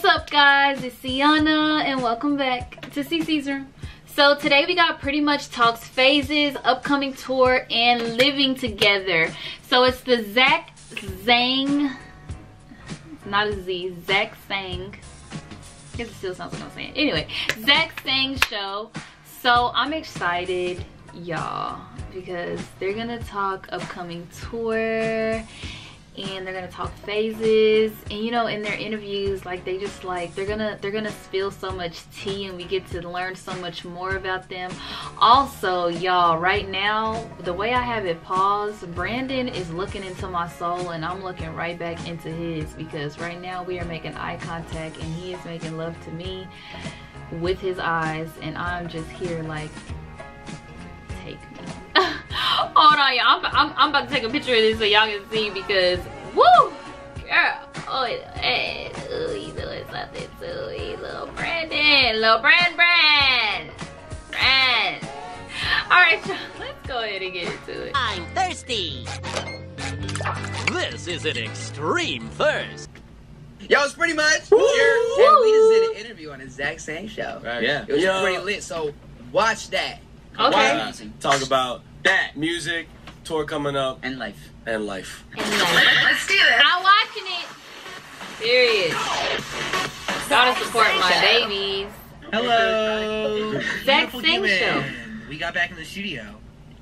up, guys? It's Sienna and welcome back to CC's Room. So today we got Pretty Much Talks phases, upcoming tour, and living together. So it's the Zach Sang, not a Z, Zach Sang. I guess it still sounds like I'm saying. Anyway, Zach Sang show. So I'm excited, y'all, because they're gonna talk upcoming tour. And they're gonna talk phases, and you know, in their interviews, like they just like they're gonna spill so much tea, and we get to learn so much more about them. Also, y'all, right now the way I have it paused, Brandon is looking into my soul, and I'm looking right back into his, because right now we are making eye contact, and he is making love to me with his eyes, and I'm just here like, take me. Hold on, y'all. I'm about to take a picture of this so y'all can see, because woo, girl. Oh, hey, ooh, he's doing something too. He's little Brandon, Brand. All right, y'all. Let's go ahead and get into it. I'm thirsty. This is an extreme thirst. Yo, it's Pretty Much here, and we just did an interview on the Zach Sang show. Right. Yeah. It was pretty lit, so watch that. Okay. Talk about that music, tour coming up, And life. and life. Let's do it. I'm watching it. Serious. Gotta support my babies. Hello. Zach Beautiful Sang human. show. We got back in the studio.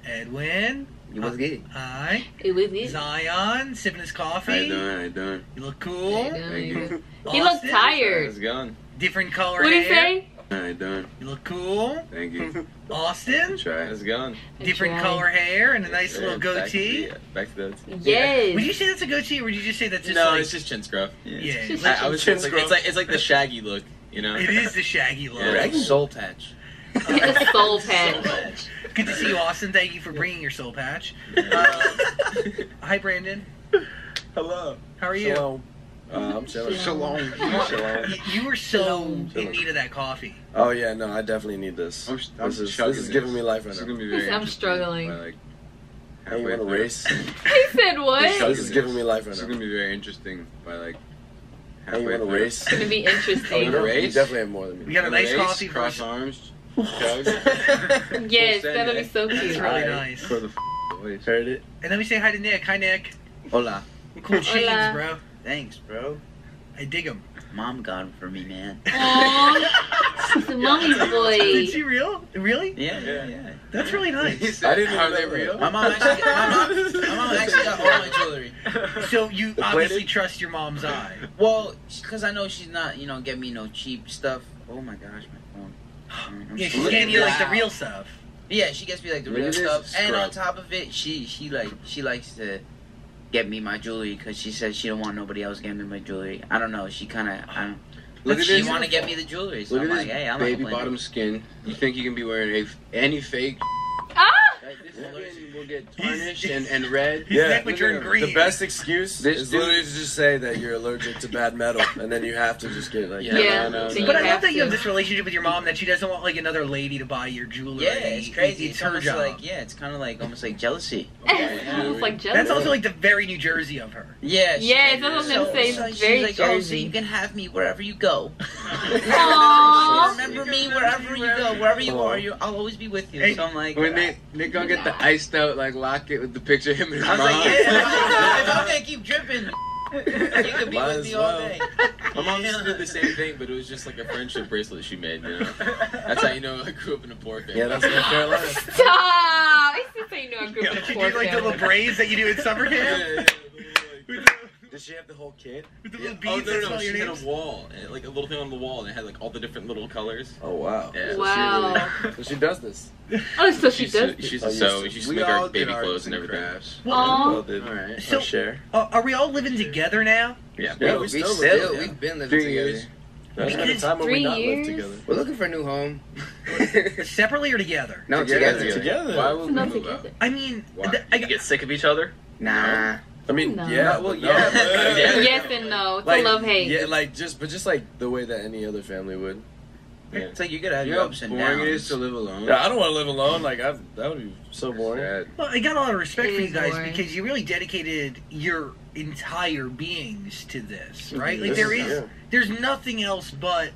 Edwin. You was good. Hi. It was it. Zion, sipping his coffee. How you doing? You look cool. Thank you. He looked Austin, tired. How's it going? Different color What did he hair. say? How you doing? You look cool. Thank you. Austin, Try. How's it going? different That's color hair and a nice little Yeah, goatee. Back to that. Yes. Would you say that's a goatee, or would you just say that's just No, like... it's just chin scruff. Yeah. Just I was chin just like, it's like the shaggy look, you know? It is the shaggy look. Yeah. Soul patch. It's soul patch. Good to see you, Austin. Thank you for bringing your soul patch. Hi, Brandon. Hello. How are you? Shalom. I'm chilling. Shalom. Shalom. You were so Shalom. in need of that coffee. Oh yeah, no, I definitely need this. This is giving me life right now. He said, I'm struggling. Hey, you want to race? He said what? This is giving me life right This is now. gonna be very interesting by like Hey, you want to race? It's gonna be Oh, interesting. you race? definitely have more than me. We got a nice coffee cross versus... arms. Yes, that'll be so That's cute. really nice. For the voice. Heard it? And then we say hi to Nick. Hi, Nick. Hola. Cool chains, Hola. bro. Thanks, bro. I dig them. Mom got them for me, man. Aww, it's a mommy's Did boy. she real? Really? Yeah. That's really nice. I didn't Are know they that. real? My mom actually got all my jewelry. So you The obviously plated? trust your mom's eye. Well, because I know she's not, get me no cheap stuff. Oh my gosh, my phone. Yeah, she's getting you like the real stuff. Yeah, she gets me like the Look real at this stuff, and on scrub. top of it, she likes to get me my jewelry because she says she don't want nobody else getting me my jewelry. I don't know. She kind of, Look at she this. want to get me the jewelry. So Look I'm at like, this hey, I'm baby not bottom skin. You think you can be wearing any fake? Ah! Right, this skin will get tarnished and red. His Yeah, neck would look turn at him. green. The best excuse This is dude- literally to just say that you're allergic to bad metal, and then you have to just get like Yeah. no, so no. But I you love that you have to. this relationship with your mom that she doesn't want like another lady to buy your jewelry. Yeah, it's crazy. It's her almost job. like it's kind of like almost like jealousy. Almost like jealous. That's also like the very New Jersey of her. Yeah. Yeah, that's what I was gonna say. It's She's very like, oh, so Jersey. you can have me wherever you go. Aww. Remember me wherever you go, wherever you are. I'll always be with you. Hey, So I'm like, When Nick gonna get the iced out like locket with the picture of him and his I was mom. like, yeah. If I'm gonna keep dripping, you could be Might with as me all well. day. My mom used to do the same thing, but it was just like a friendship bracelet she made. You know, that's how you know I grew up in a poor family. Yeah, that's North Carolina. Stop! It's just so you know a group Did of she poor do like the little family. braids that you do at summer camp? Did she have the whole kit? With the Yeah. little Oh beads that no, spell she your had names? a wall, and, like a little thing on the wall, and it had like all the different little colors. Oh wow. Yeah. So Wow. So she does this. Oh, so she does. She used Oh, to you sew. used to- She used to we make all our baby did arts clothes and and everything. crafts. Aw. Well, did All right. So- our share. Are we all living together now? Yeah. Yeah, We still still, live, we've been living 3 together. years. There's been a time when we 3 not lived years? together. We're looking for a new home. Separately or together? No, Together. Together. Why would we Not move out? together. I mean, Why? I You get sick of each other? Nah. I mean, No. yeah, Well, but yeah, no. but- Yeah. Yes and no. It's Like, a love-hate. Yeah, like just like the way that any other family would. Yeah. It's like you gotta have You your know how ups and boring it is downs. to live alone. Yeah, I don't want to live alone. Like that would be so boring. Sad. well, I got a lot of respect It for you is guys boring. because you really dedicated your entire beings to this, right? Like This there's nothing else but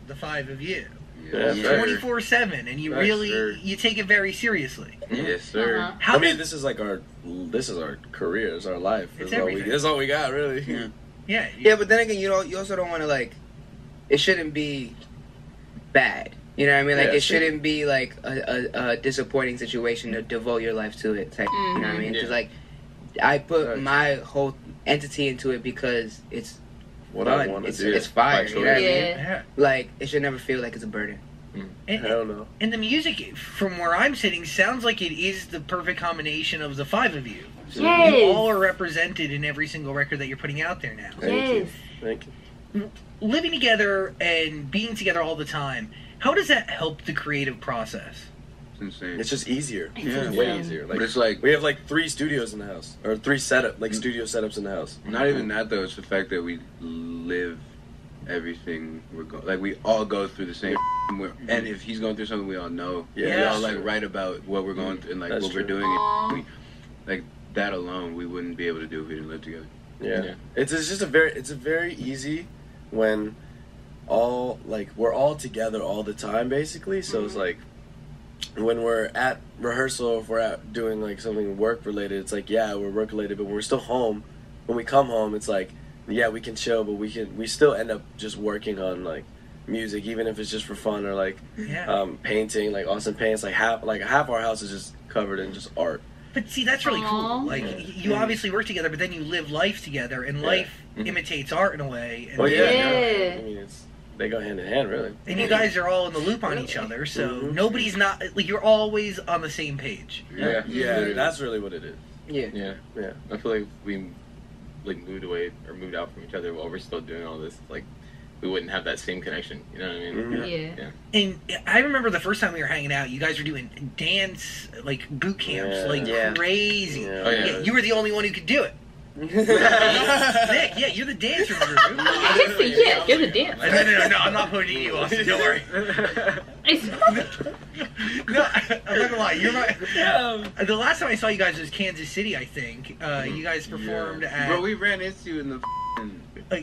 the five of you. Yeah, 24/7, and you you take it very seriously. Yes, sir. How this is like our career, it's our life. It's This is all we got, really. Yeah, but then again, you also don't want to like. It shouldn't be bad. You know what I mean? Like it shouldn't be like a disappointing situation to devote your life to it. Type, you know what I mean? Because like I put my whole entity into it because it's what fun. I want to do. It's fire. You know what I mean? Yeah. Like it should never feel like it's a burden. Hell no. And the music, from where I'm sitting, sounds like it is the perfect combination of the five of you. So you all are represented in every single record that you're putting out there now. Thank you. Living together and being together all the time, how does that help the creative process? It's insane. It's just easier. It's way easier. Like, but it's like we have like 3 studios in the house, or 3 studio setups in the house. not even that though. It's the fact that we live everything we're going. Like we all go through the same. And if he's going through something, we all know. Yeah, we all like write about what we're going through and like That's what we're true. doing. And like that alone, we wouldn't be able to do if we didn't live together. Yeah. It's just it's a very easy when we're all together all the time basically. So it's like when we're at rehearsal, if we're at doing like something work related, it's like we're work related, but we're still home. When we come home, it's like we can chill, but we still end up just working on like music, even if it's just for fun, or like painting. Like Austin paints like half our house is just covered in just art. But see, that's really cool. Like, you obviously work together, but then you live life together, and life imitates art in a way. And I mean, they go hand in hand, really. And you guys are all in the loop on each other, so nobody's not, like, you're always on the same page. Yeah, that's really what it is. Yeah. I feel like we moved away or moved out from each other while we're still doing all this. Like, we wouldn't have that same connection. You know what I mean? Yeah. And I remember the first time we were hanging out, you guys were doing dance, like, boot camps, crazy. Yeah. You were the only one who could do it. Nick, you're the dancer in the group. You're the dancer. No, I'm not putting you on. Don't worry. No, I'm not gonna lie. You're my. The last time I saw you guys was Kansas City, I think. You guys performed at. Bro, we ran into you in the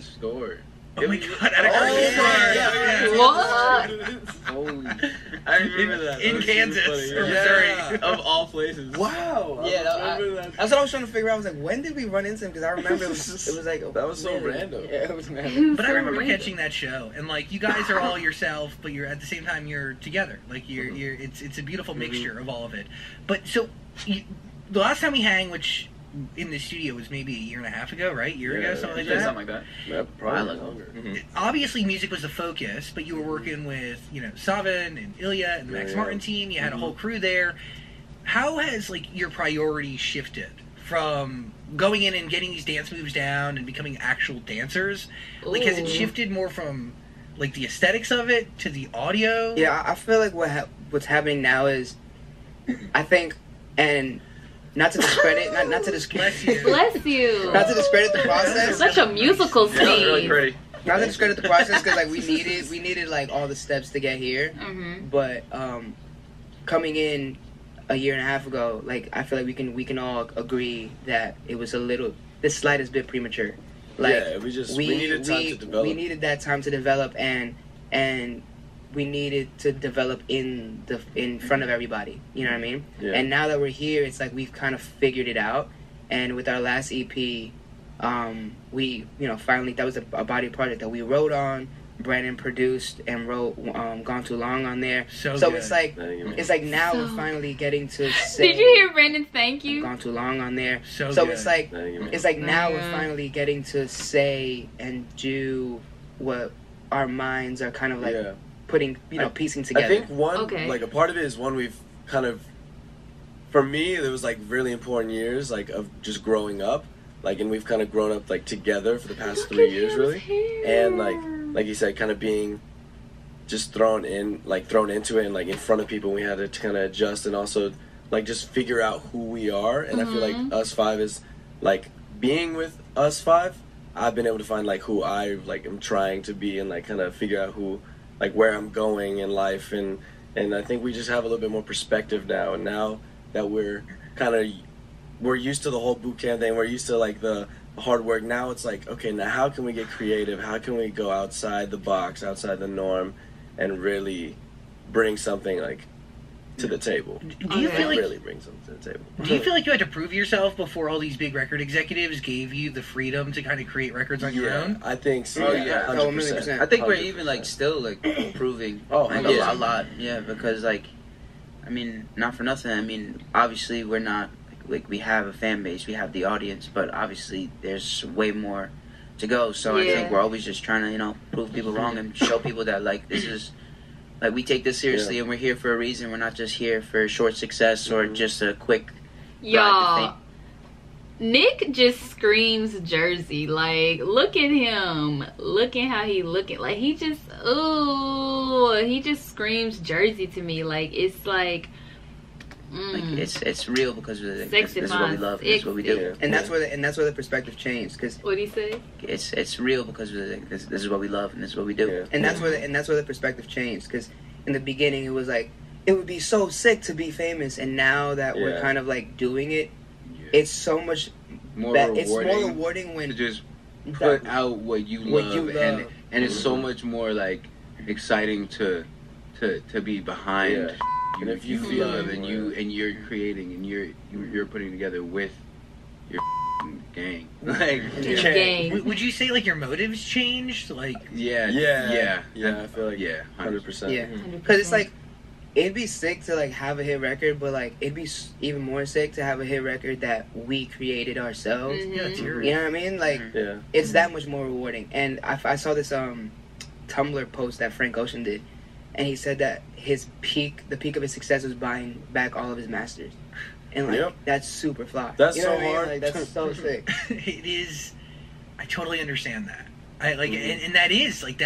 store. Oh my god! At a What? I remember that. In Kansas or Missouri, of all places. Wow. That's what I was trying to figure out. I was like, when did we run into him? Because I remember it was like that was so random. Yeah, it was random. But I remember catching that show, and like you guys are all yourself, but you're at the same time you're together. Like you're it's a beautiful mixture of all of it. But so the last time we hang, which in the studio was maybe a year and a half ago, right? Something like that. Something like that. Yeah, probably longer. Obviously, music was the focus, but you were working with Savin and Ilya and the Max Martin team. You had a whole crew there. How has like your priorities shifted from going in and getting these dance moves down and becoming actual dancers? Like, has it shifted more from like the aesthetics of it to the audio? Yeah, I feel like what's happening now is, I think, and not to discredit, not to discredit, Bless you. not to discredit the process. Such a musical scene. Really pretty. Not to discredit the process, because like we needed like all the steps to get here. But coming in a year and a half ago, like I feel like we can all agree that it was the slightest bit premature. Like we needed time to develop. We needed that time to develop, and we needed to develop in front of everybody. You know what I mean? Yeah. And now that we're here, it's like we've kind of figured it out. And with our last EP, we finally, that was a body project that we wrote on. Brandon produced and wrote Gone Too Long on there. So it's like now we're finally getting to say. Did you hear Brandon's thank you? Gone Too Long on there. So it's like now we're finally getting to say and do what our minds are kind of like putting, piecing together. I think like a part of it is we've kind of, for me, there was like really important years like of just growing up, like, and we've kind of grown up like together for the past 3 years really, and like you said, kind of being just thrown into it and like in front of people, we had to kind of adjust and also like just figure out who we are. And I feel like us five is like being with us five, I've been able to find like who I like am trying to be and like kind of figure out who, like where I'm going in life, and I think we just have a little bit more perspective now. And now that we're used to the whole boot camp thing, we're used to like the hard work. Now it's like, okay, now how can we get creative? How can we go outside the box, outside the norm, and really bring something like to the table? Do you feel like really bring something to the table? Do you feel like you had to prove yourself before all these big record executives gave you the freedom to kind of create records on your own? I think so. Oh, yeah. 100%. I think we're even like still like improving. Like a lot. Yeah, because like, I mean, not for nothing. I mean, obviously we're not like we have a fan base, we have the audience, but obviously there's way more to go. So I think we're always just trying to, you know, prove people wrong and show people that like this is. Like, we take this seriously, and we're here for a reason. We're not just here for short success or just a quick Y'all, Nick just screams Jersey. Like, look at him. Look at how he looking. Like, he just, ooh, he just screams Jersey to me. Like, it's like, like it's real because this is what we love. This is what we do. And that's where the perspective changed. Cause what do you say? It's real because this is what we love and this is what we do. And that's where the perspective changed. Because in the beginning it was like it would be so sick to be famous, and now that we're kind of like doing it, it's so much more rewarding. It's more rewarding when to just put out what you love, and it's so much more like exciting to be behind. And if you love and you're creating and you're putting together with your gang, like gang. Would you say like your motives changed? Like I feel like 100%. Yeah, because it's like it'd be sick to like have a hit record, but like it'd be even more sick to have a hit record that we created ourselves. You know what I mean? Like it's that much more rewarding. And I saw this Tumblr post that Frank Ocean did. And he said that the peak of his success was buying back all of his masters. And like, that's super fly. That's so hard. Like, that's so sick. It is. I totally understand that. I like, and that's like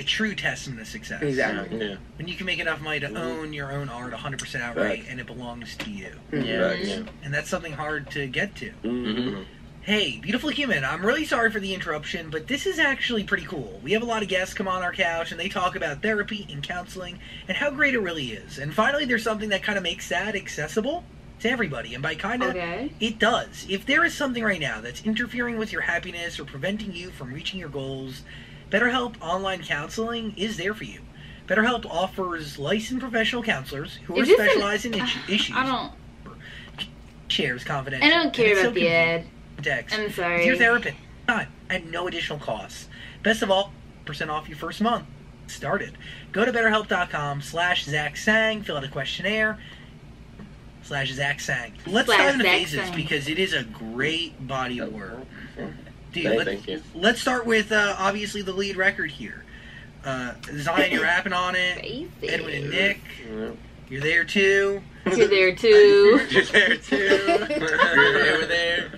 a true testament of success. Exactly. Yeah. When you can make enough money to own your own art 100% outright, and it belongs to you. And that's something hard to get to. Hey, beautiful human, I'm really sorry for the interruption, but this is actually pretty cool. We have a lot of guests come on our couch, and they talk about therapy and counseling, and how great it really is. And finally, there's something that kind of makes that accessible to everybody. And by kind of, it does. If there is something right now that's interfering with your happiness or preventing you from reaching your goals, BetterHelp Online Counseling is there for you. BetterHelp offers licensed professional counselors who are specialized in issues. Shares confidential. I don't care about the ad. I'm sorry. With your therapist at no additional costs. Best of all, % off your first month. Started. Go to BetterHelp.com/ZachSang. Fill out a questionnaire. /ZachSang. Let's dive into phases because it is a great body of work. Dude, let's start with obviously the lead record here. Zion, you're rapping on it. Edwin and Nick, you're there too. You're there too. You're there too. They were there.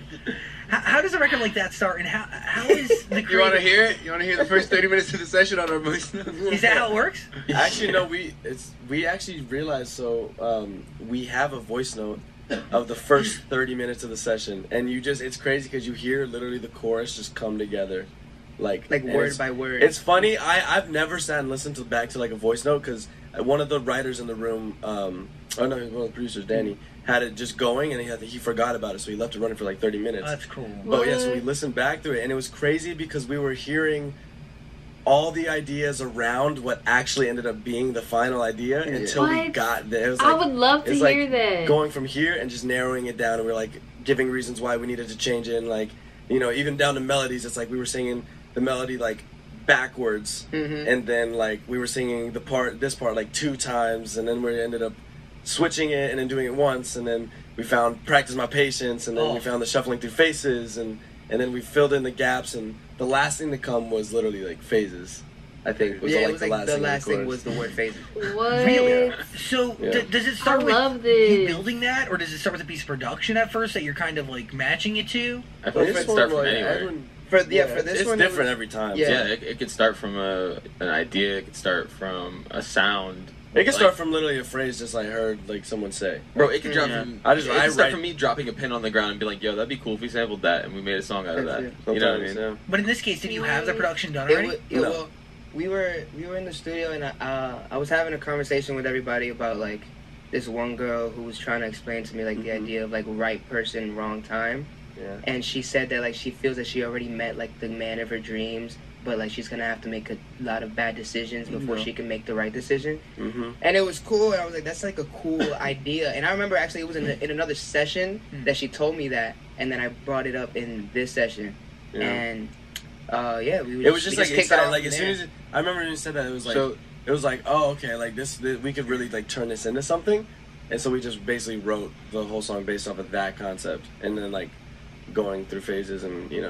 How does a record like that start, and how is the creative... You want to hear it? You want to hear the first 30 minutes of the session on our voice note? Is that how it works? Actually, no. We actually realized we have a voice note of the first 30 minutes of the session, and it's crazy because you hear literally the chorus just come together, like word by word. It's funny. I've never sat and listened back to like a voice note because one of the writers in the room, one of the producers, Danny, had it just going, and he forgot about it, so he left it running for like 30 minutes. Oh, that's cool. But so we listened back through it, and it was crazy because we were hearing all the ideas around what actually ended up being the final idea until we got there. It was like, I would love to hear that. Going from here and just narrowing it down, and we were like giving reasons why we needed to change it, and like, you know, even down to melodies. It's like we were singing the melody like backwards, and then like we were singing this part like 2 times, and then we ended up switching it and then doing it once, and then we found Practice My Patience, and then we found the Shuffling Through Faces, and then we filled in the gaps, and the last thing to come was literally like phases. I think was the last thing was the word phases. What? Really? So does it start with you building that, or does it start with a piece of production at first that you're kind of like matching it to? I think it could start from anywhere. For this it's one, different every time. Yeah, it could start from an idea. It could start from a sound. It can start from literally a phrase just I heard like someone say. Bro, it could drop from start from me dropping a pin on the ground and be like, yo, that'd be cool if we sampled that and we made a song out of that. You know what I mean? But in this case, did you have the production done already? Well, we were in the studio, and I was having a conversation with everybody about like this one girl who was trying to explain to me like the idea of like right person, wrong time. and she said that like she feels that she already met like the man of her dreams, but like she's gonna have to make a lot of bad decisions before she can make the right decision. And it was cool, and I was like, that's like a cool idea. And I remember actually it was in another session that she told me that, and then I brought it up in this session, and it was just like exciting. Like as soon as I remember when you said that, it was like it was like, oh, okay, like this we could really like turn this into something. And so we just basically wrote the whole song based off of that concept, and then like going through phases, and we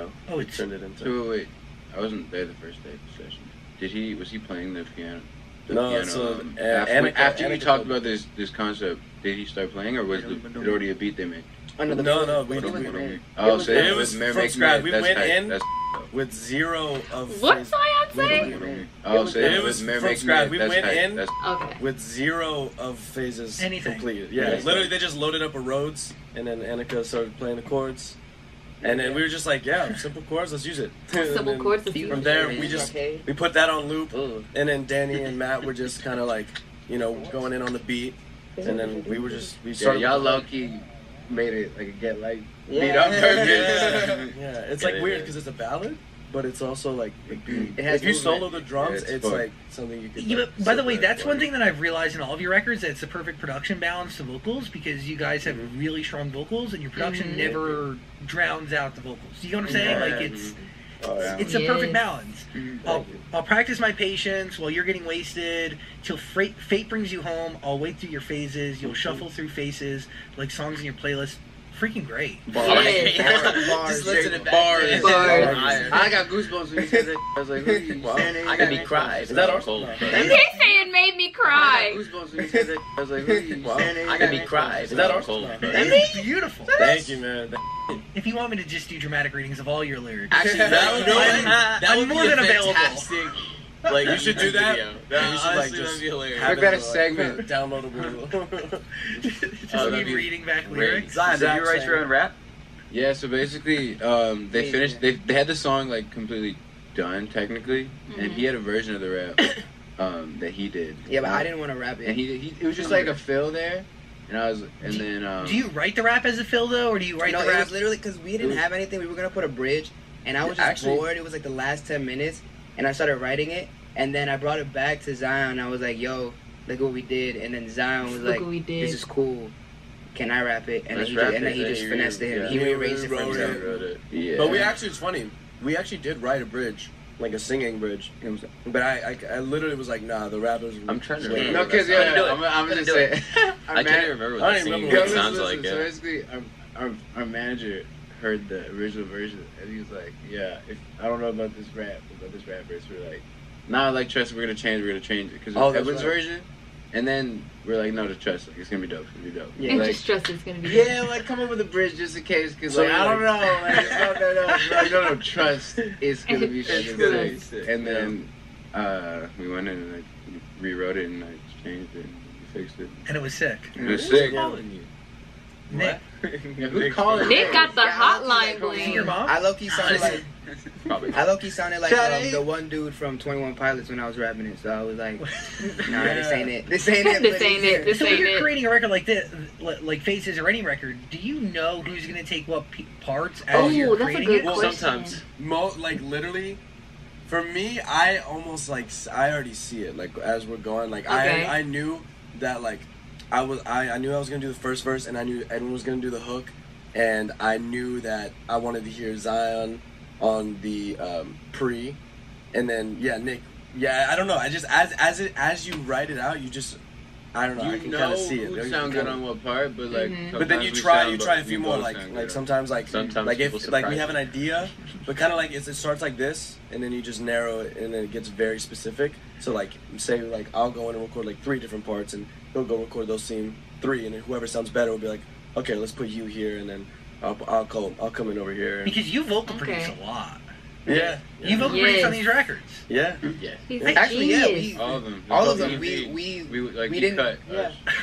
turned it into. So wait, I wasn't there the first day of the session. Was he playing the piano? So after you talked about this concept, did he start playing, or was it already a beat they made? No, we it was from scratch. We went in with zero of. What's Zion saying? It was from scratch. We went in okay. with zero of phases completed. Yeah, literally they just loaded up a Rhodes, and then Annika started playing the chords, and then we were just like, simple chords, let's use it. Simple chords. From there, we put that on loop, and then Danny and Matt were just kind of like, going in on the beat, and then we started. Y'all low key made it like a Get Light beat on purpose. It's like weird because it's a ballad, but it's also like if you solo the drums, it's like something you could. By the way, that's one thing that I've realized in all of your records, that it's the perfect production balance to vocals, because you guys have really strong vocals, and your production never drowns out the vocals. You know what I'm saying? Like it's a perfect balance. I'll practice my patience while you're getting wasted till fate brings you home. I'll wait through your phases. You'll shuffle through faces like songs in your playlist. Freaking great. Bars. Just listen to bars. I got goosebumps when you said that. I was like, I could be cried. Is that cold? He said it made me cry. I got goosebumps when you said that. I was like, I could be cried. Is that cold? That's beautiful. Thank you, man. If you want me to just do dramatic readings of all your lyrics, Actually, that would more be than available. available. Like you should do that. That should honestly would be hilarious. We've got a segment. Downloadable. Just me reading back lyrics. Zion, did you write your own rap? Yeah, so basically, they finished. They had the song like completely done technically, and he had a version of the rap that he did. Yeah, but I didn't want to rap it. And it was just like a fill there, and then. Do you write the rap as a fill though, or do you write the rap? It was literally because we didn't have anything. We were gonna put a bridge, and I was just bored. It was like the last 10 minutes, and I started writing it, and then I brought it back to Zion. I was like, "Yo, look what we did," and then Zion was like, "This is cool. Can I rap it?" And then he just finessed it. He rearranged it for himself. Yeah. But it's funny. We actually did write a bridge, like a singing bridge. But I literally was like, nah, the rappers. I'm trying to remember. No, because I'm gonna say. I can't even remember what the singing bridge sounds like. So basically, our manager heard the original version, and he was like, "Yeah, I don't know about this rap verse." We're like, "Nah, like trust, we're gonna change it because it's Evan's version." And then we're like, no, just trust. Like, it's gonna be dope. Yeah, and like, just trust it's gonna be dope. Yeah, like come up with a bridge just in case, because like, I don't know. Like, no, trust it's gonna be sick. And then we went in and like rewrote it and I changed it and fixed it. And it was sick. It was sick. Nick. Who's calling? Nick got the hotline bling. Your mom? I low-key sounded like Probably. the one dude from 21 Pilots when I was rapping it. So I was like, nah, this ain't it. This ain't it. So when you're creating a record like this, like Faces or any record, do you know who's gonna take what parts as you're creating it? Well, sometimes. Like literally, for me, I almost like I already see it. Like as we're going, like I knew that like I knew I was gonna do the first verse, and I knew Edwin was gonna do the hook, and I knew that I wanted to hear Zion on the pre, and then Nick. Yeah, I don't know. I just as you write it out, you just I don't know. I can kind of see it. You sound good on what part, but like. But then you try a few more. Like sometimes like if like we have an idea, but kind of like it starts like this, and then you just narrow it, and then it gets very specific. So like say like I'll go in and record like 3 different parts, and he'll go record those same 3, and then whoever sounds better will be like, okay, let's put you here, and then I'll come in over here. Because you vocal produce a lot. Yeah. You vocal produce on these records. Yeah. Actually, all of them. All of them. We didn't cut.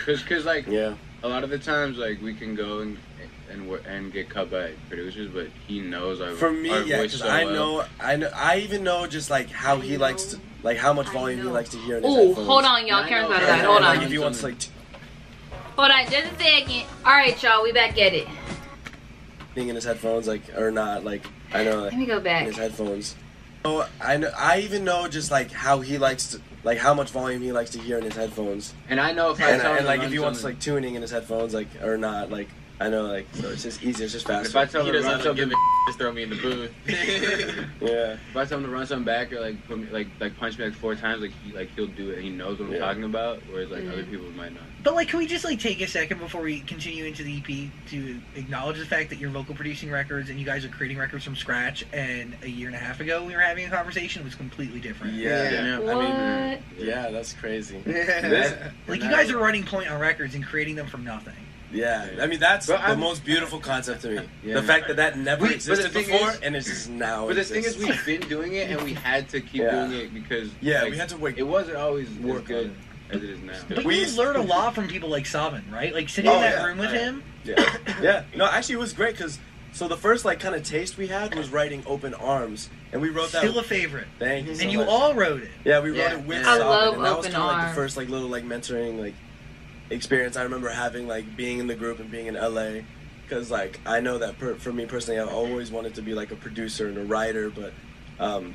Because like a lot of the times like we can go and get cut by producers, but he knows our For me, because I even know just like how he likes to, like how much volume he likes to hear in his headphones. Hold on, y'all. Karen's about to die. Hold on. Like if he wants like. Hold on, just a second. All right, y'all, we back at it. in his headphones, like, or not, like, I know, like, Let me go back. in his headphones. So I even know just like how he likes to, like how much volume he likes to hear in his headphones. And I know if and like if he wants like tuning in his headphones, like or not, like I know, like so it's just easier, it's just faster. If I tell him to run something, just throw me in the booth. Yeah. If I tell him to run something back or like put me like punch me like 4 times, like he'll do it. He knows what I'm talking about, whereas like other people might not. But like, can we just like take a second before we continue into the EP to acknowledge the fact that you're vocal producing records and you guys are creating records from scratch? And a year and a half ago, we were having a conversation. It was completely different. Yeah. What? I mean, yeah, that's crazy. Like you guys are running point on records and creating them from nothing. Yeah, I mean that's the most beautiful concept to me. The fact that never existed before, and it's just now. But the thing is, we've been doing it, and we had to keep doing it because like, we had to wait. It wasn't always as good as it is now. But you learn a lot from people like Savin, right? Like sitting in that room with him. Yeah. No, actually, it was great because so the first like kind of taste we had was writing "Open Arms," and we wrote that. Still a favorite. Thank you so much. And you much. all wrote it. Yeah, we wrote it with I Savin, love and that was Open kind of like Arms. the first like little like mentoring like experience I remember having, like being in the group and being in LA, because like I know that for me personally, I've always wanted to be like a producer and a writer, but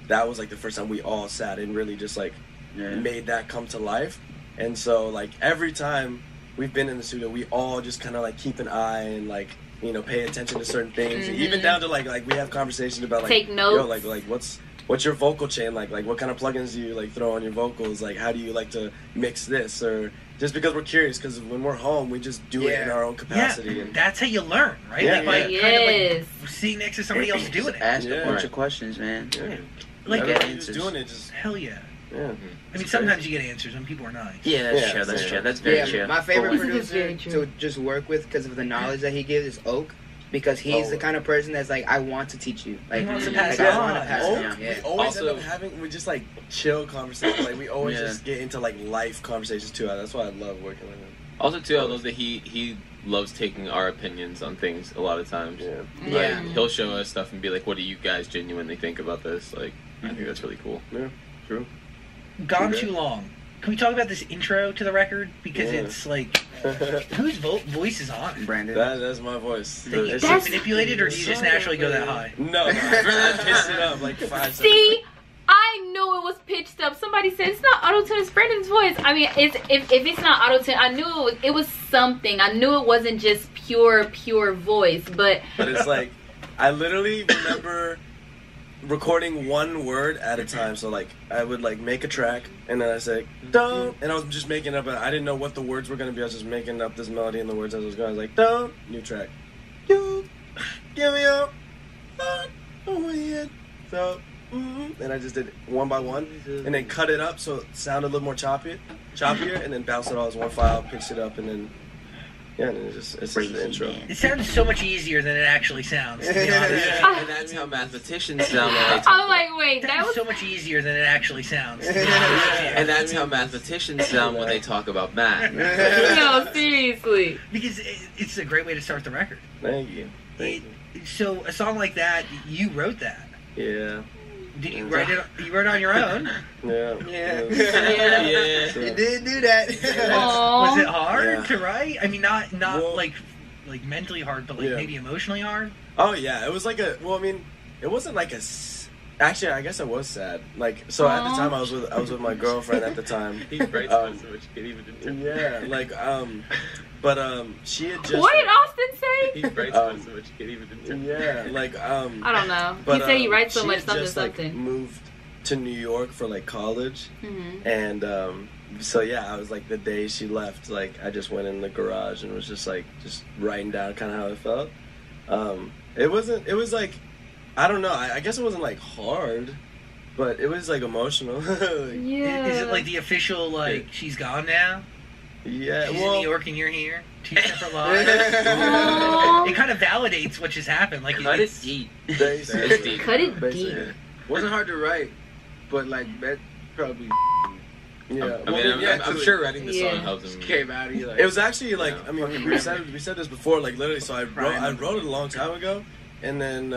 that was like the first time we all sat and really just like made that come to life. And so like every time we've been in the studio, we all just kind of like keep an eye and like, you know, pay attention to certain things, and even down to like we have conversations about like, take notes. Yo, like what's your vocal chain like what kind of plugins do you like throw on your vocals, like how do you like to mix this, or just because we're curious, because when we're home we just do it in our own capacity. Yeah, and that's how you learn, right? Yeah, like kind of like sitting next to somebody else doing it. Ask a bunch of questions, man. Like just doing it, just hell yeah. Yeah. I mean, sometimes you get answers and people are nice. Yeah, that's true. That's true. That's very true. My favorite This is very producer true. to just work with because of the knowledge that he gives is Oak. Because he's the kind of person that's like, I want to teach you. Like, He wants to pass like, it I want to on. pass it on. We always end up having, we just like chill conversations. Like we always just get into like life conversations too. That's why I love working with him. Also too, I love that he loves taking our opinions on things a lot of times. Yeah. He'll show us stuff and be like, what do you guys genuinely think about this? Like, I think that's really cool. Yeah, true. Gone Too Long. Can we talk about this intro to the record? Because it's like, whose voice is on it? Brandon. That's my voice. Do you manipulate or do you just naturally go that high? No, I pissed it up like 5 seconds. See, I knew it was pitched up. Somebody said it's not auto-tune, it's Brandon's voice. I mean, if it's not auto-tune, I knew it was something. I knew it wasn't just pure voice, but it's like, I literally remember recording one word at a time. So like I would like make a track and then I say don't, and I was just making up I didn't know what the words were gonna be. I was just making up this melody and the words as I was going. I was like, don't, new track, you give me up, so and I just did it one by one and then cut it up so it sounded a little more choppier and then bounced it all as one file, pitched it up, and then and it's just the intro. It sounds so much easier than it actually sounds, to be honest. And that's how mathematicians sound when they talk. I'm like, wait, that was so much easier than it actually sounds. And that's how mathematicians sound when they talk about math. no, seriously. Because it's a great way to start the record. Thank you. So a song like that, you wrote that. Yeah. Did you write it? You wrote it on your own? Yeah. You did do that. Was it hard to write? I mean, not like mentally hard, but like maybe emotionally hard. Oh yeah, it was like it wasn't like actually, I guess I was sad. Like, so at the time I was with my girlfriend at the time. He writes so much you can't even interpret. Yeah, like but she had just. What did Austin say? He writes so much you can't even interpret. Yeah, like I don't know. But, he said he writes so she much had something. Like, moved to New York for like college, and so yeah, I was like the day she left, like I just went in the garage and was just writing down kind of how I felt. It was like, I don't know. I guess it wasn't like hard, but it was like emotional. Yeah. Is it like the official like she's gone now? Yeah. She's in New York and you're here. 2 separate lives. It kind of validates what just happened. Like Cut it deep. It's deep. Cut it deep. Wasn't hard to write, but like that probably. Yeah. I'm sure writing the song helped him. Came out of you like. It was actually like, I mean, we said this before, like literally. So I wrote it a long time ago, and then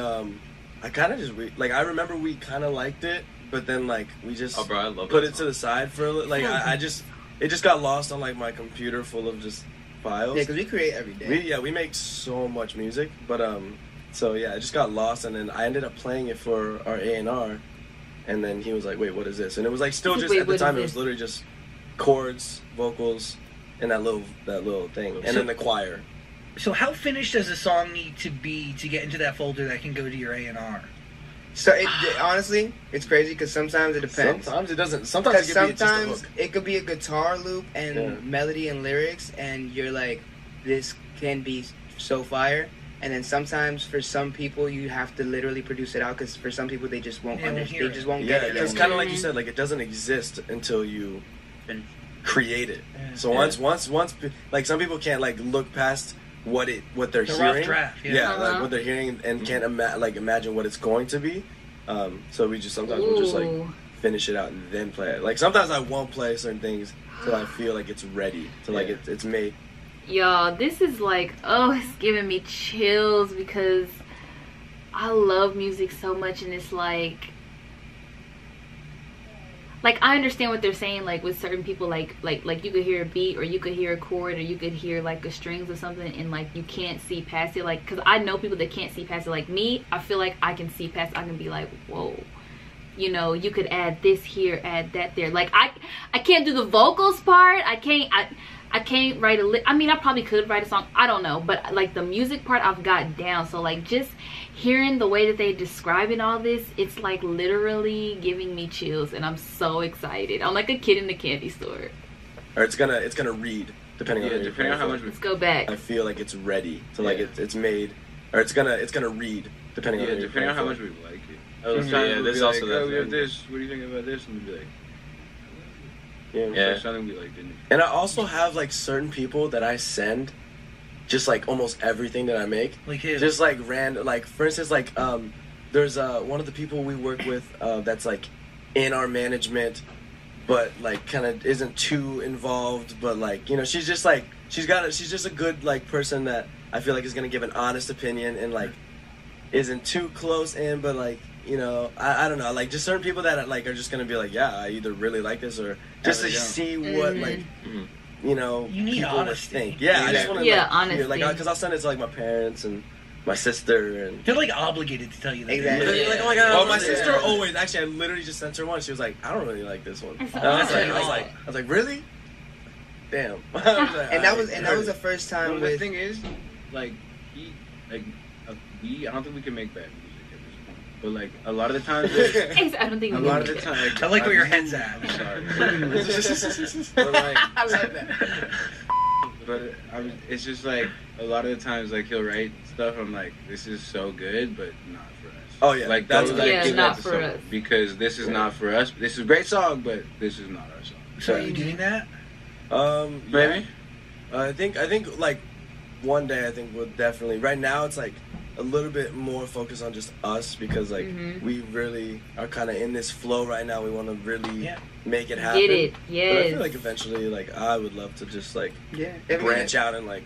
I kind of just I remember we kind of liked it, but then like we just I love put it to the side for a little. Like it just got lost on like my computer full of just files. Yeah, because we create every day. We make so much music, but So yeah, I just got lost, and then I ended up playing it for our A&R, and then he was like, "Wait, what is this?" And it was like still just at the time it was literally just chords, vocals, and that little thing, and then the choir. So how finished does a song need to be to get into that folder that can go to your A&R? So honestly, it's crazy because sometimes it depends. Sometimes it doesn't. Sometimes it could be a guitar loop and melody and lyrics, and you're like, this can be so fire. And then sometimes for some people you have to literally produce it out because for some people they just won't understand. They just won't get it. It's kind of like you said, like it doesn't exist until you create it. Yeah. So once, like some people can't like look past what they're hearing. Rough draft, like what they're hearing and can't imagine what it's going to be. So we just sometimes we'll just like finish it out and then play it. Like sometimes I won't play certain things till I feel like it's ready, till like it's made. Y'all, this is like, it's giving me chills because I love music so much, and it's like I understand what they're saying, like with certain people, like you could hear a beat or you could hear a chord or you could hear like a strings or something, and like you can't see past it, like, because I know people that can't see past it. Like me, I feel like I can see past it. I can be like, whoa, you know, you could add this here, add that there. Like I can't do the vocals part. I can't write I mean, I probably could write a song, I don't know, but like the music part I've got down. So like just hearing the way that they describing all this, it's like literally giving me chills, and I'm so excited. I'm like a kid in the candy store. Or it's gonna read depending on how much. Let's go back. I feel like it's ready to like it's made, or it's gonna read depending on how much we like it. Oh, there's also that. We have this. What do you think about this? And we'd be like. Yeah. And I also have like certain people that I send just like almost everything that I make. Like who? Just like random, like for instance, like there's one of the people we work with that's like in our management, but like kind of isn't too involved, but like, you know, she's just like she's just a good like person that I feel like is gonna give an honest opinion and like isn't too close in, but like, you know, I don't know, like just certain people that like are just gonna be like, yeah, I either really like this or just to see what like you know, you need people honesty. would think. Yeah, I just want to honesty. Hear, like, because I'll send it to like my parents and my sister, and they're like obligated to tell you that. Exactly. Like, oh my god. Well, my sister always. Actually, I literally just sent her one. She was like, I don't really like this one. I was like, really? Damn. And that was the first time. The thing is, like, I don't think we can make bad music at this point. But like a lot of the times, I don't think. A lot of the time, I like where your head's at. I'm sorry. But like, I love that. But it's just like a lot of the times, like he'll write stuff. I'm like, this is so good, but not for us. Oh yeah, like that's not for us because this is not for us. This is a great song, but this is not our song. So are you doing that? Maybe. I think like one day I think we'll definitely. Right now it's like a little bit more focused on just us because like we really are kind of in this flow right now. We want to really make it happen. Get it? Yes. But I feel like eventually, like I would love to just like branch out and like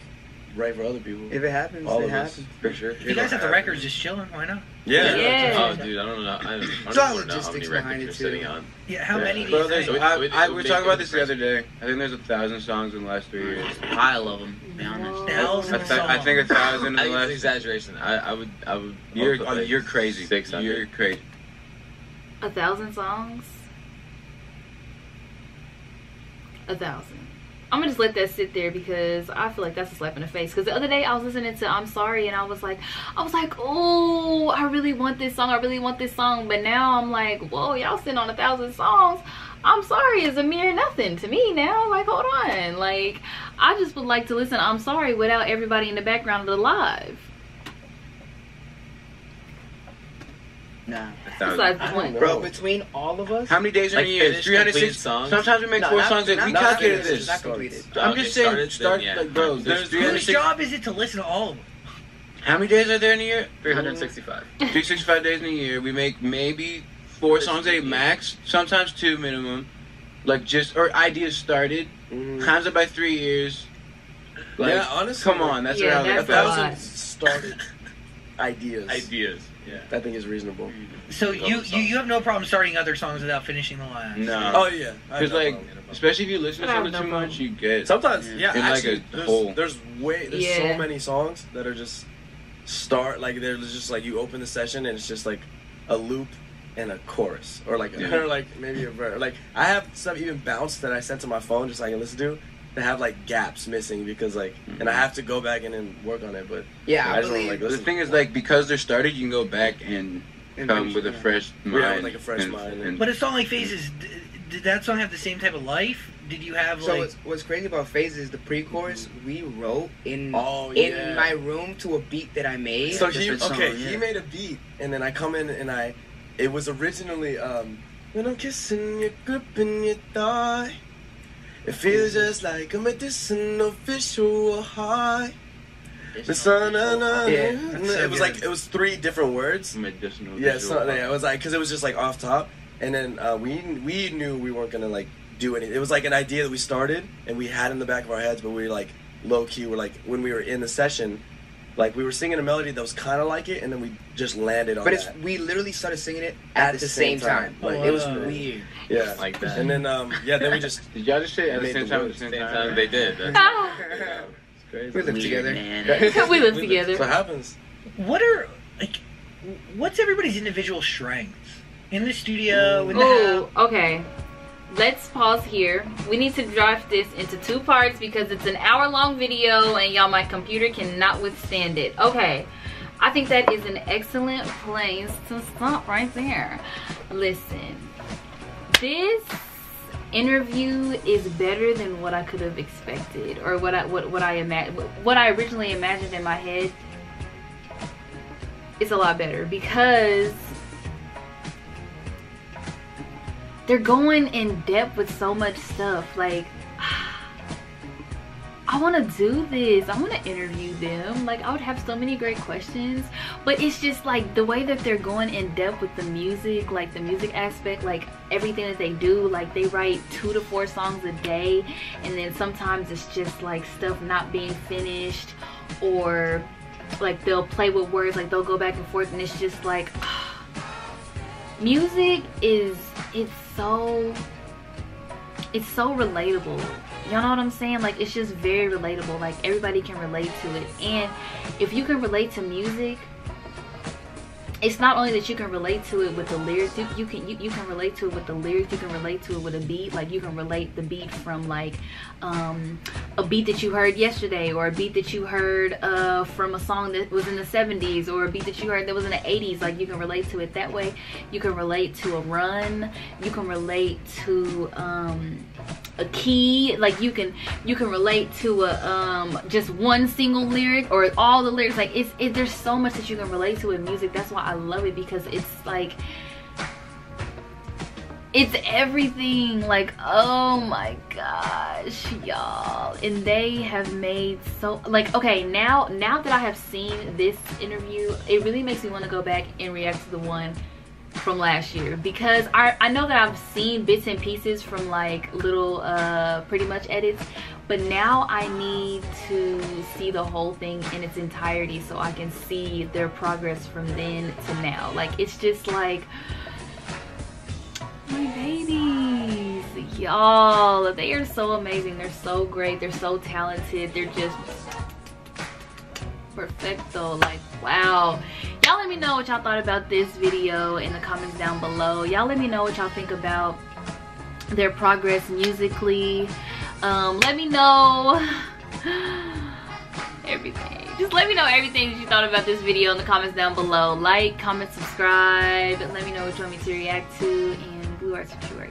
write for other people. If it happens, all it of happens. us, for sure. If you guys have the records just chilling, why not? Yeah. Oh, dude, I don't know. I don't know how many records you're sitting on. Yeah, how many do you think? We were talking about this the other day. I think there's 1,000 songs in the last 3 years. I love them, to be honest. 1,000 songs. I think 1,000 in the I think last. it's exaggeration. I would. You're crazy. 600. You're crazy. 1,000 songs. 1,000. I'm gonna just let that sit there because I feel like that's a slap in the face. Because the other day I was listening to I'm Sorry and I was like, oh, I really want this song. I really want this song. But now I'm like, whoa, y'all sitting on 1,000 songs. I'm Sorry is a mere nothing to me now. Like, hold on. Like, I just would like to listen to I'm Sorry without everybody in the background of the live. Nah. Bro, between all of us, how many days are in a year? 360 songs. Sometimes we make 4 songs. We calculated this. Not completed. I'm just saying, like, bro. Whose job is it to listen to all of them? How many days are there in a year? 365. 365 days in a year. We make maybe 4 songs a day max. Sometimes 2 minimum. Like or ideas started. Times it by 3 years. Like, yeah, honestly. Come on, that's around 1,000 started ideas. Yeah, I think is reasonable. So you have no problem starting other songs without finishing the last? No. Oh yeah. Because like, especially if you listen to something too much, you get sometimes in like a hole. There's so many songs that are just start, like there's just like you open the session and it's just like a loop and a chorus, or like or like maybe a verse. Like I have some even bounce that I sent to my phone just so I can listen to that have like gaps missing because like, and I have to go back in and work on it. But yeah, I just don't like the thing is like because they're started, you can go back and come with a fresh mind. Yeah, like a fresh mind. But a song like Phases, did that song have the same type of life? Did you have like? So what's crazy about Phases is the pre-chorus we wrote in in my room to a beat that I made. So he made a beat, and then I come in and it was originally when I'm kissing you, gripping your thigh, it feels just like a medicinal visual high. It was like it was 3 different words. Medicinal. Yeah, it was like because it was just like off top, and then we knew we weren't gonna like do anything. It was like an idea that we started and we had in the back of our heads, but we were like low key. We're like when we were in the session, like we were singing a melody that was kind of like it, and then we just landed on that. But we literally started singing it at the same time. Like it was weird. Yeah, like that. And then then we just did y'all just say at the same time? At the same time, they did. It's crazy. We live together. We live together. That's what happens. What's everybody's individual strengths in the studio? In the Oh, okay. Let's pause here. We need to draft this into 2 parts because it's an hour-long video and y'all, my computer cannot withstand it. Okay, I think that is an excellent place to stop right there. Listen, this interview is better than what I could have expected, or what I originally imagined in my head. It's a lot better because they're going in depth with so much stuff. Like, I want to do this. I want to interview them. Like, I would have so many great questions. But it's just like the way that they're going in depth with the music, like the music aspect, like everything that they do. Like, they write 2 to 4 songs a day. And then sometimes it's just like stuff not being finished. Or like they'll play with words. Like, they'll go back and forth. And it's just like, music is... It's so relatable. Y'all know what I'm saying? Like, it's just very relatable. Like, everybody can relate to it. And if you can relate to music, it's not only that you can relate to it with the lyrics. You can relate to it with the lyrics. You can relate to it with a beat. Like, you can relate the beat from like a beat that you heard yesterday, or a beat that you heard from a song that was in the 70s, or a beat that you heard that was in the 80s. Like, you can relate to it that way. You can relate to a run. You can relate to a key. Like, you can relate to a just one single lyric or all the lyrics. Like, there's so much that you can relate to in music. That's why I love it, because it's like, it's everything. Like, oh my gosh, y'all. And they have made so, like, okay, now that I have seen this interview, it really makes me want to go back and react to the one from last year, because I know that I've seen bits and pieces from like little Pretty Much edits, but now I need to see the whole thing in its entirety so I can see their progress from then to now. Like, it's just like, my babies, y'all, they are so amazing. They're so great. They're so talented. They're just perfecto. Like, wow. Y'all let me know what y'all thought about this video in the comments down below. Y'all let me know what y'all think about their progress musically. Let me know everything. Just let me know everything that you thought about this video in the comments down below. Like, comment, subscribe. Let me know what you want me to react to. And blue hearts for short.